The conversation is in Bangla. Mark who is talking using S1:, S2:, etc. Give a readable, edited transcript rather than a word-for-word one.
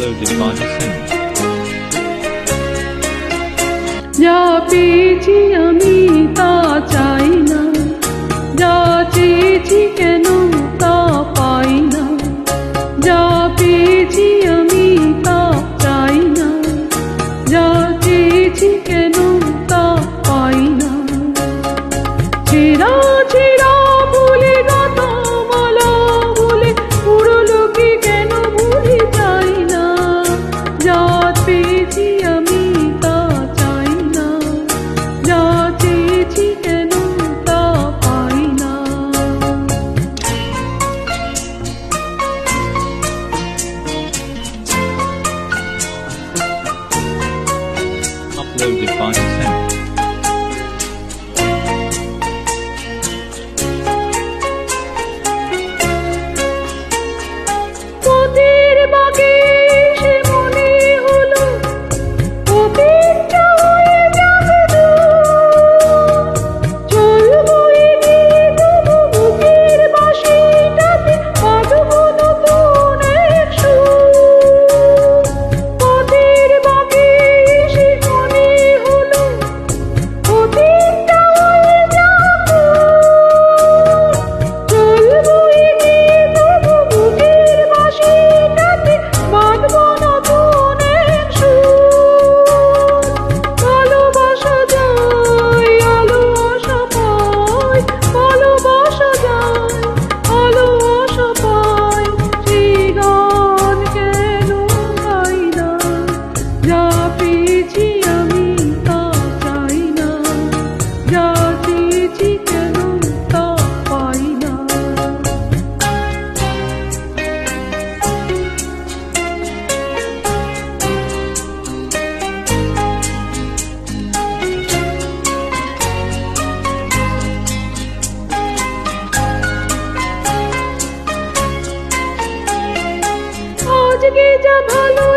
S1: Uploaded by Sin.
S2: যা পেয়েছি আমি তা চাই না, যা চেয়েছি কেন তা পাই না। যা পেয়েছি আমি তা চাই না, যা চেয়েছি কেন তা পাই না। ছেঁড়া ছেঁড়া ভুলে গাথা মালা ভুলে পুরলো কি কেন ভুলে যাই না। যা পেয়েছি আমি তা চাই না, যা চেয়েছি কেন তা পাই না।
S1: Uploaded by Sin.
S2: পথের বাঁকে সে মনে হলো অতীতটা হয়ে যাবে দূর। চলবো এগিয়ে তবু বুকের বাঁশিটাতে বাঁধবো নতুন এক সুর। পথের বাঁকে সে মনে হলো অতীতটা হয়ে যাবে দূর। চলবো এগিয়ে তবু বুকের বাঁশিটাতে বাঁধবো নতুন এক সুর। ভালোবাসা যায় আলো আশা পায়, ভালোবাসা যায় আলো আশা পায়। সেই গান কেন গাই না, যা পেয়েছি আমি তা চাই না, যা চেয়েছি কেন তা পাই না। আজকে যা ভালো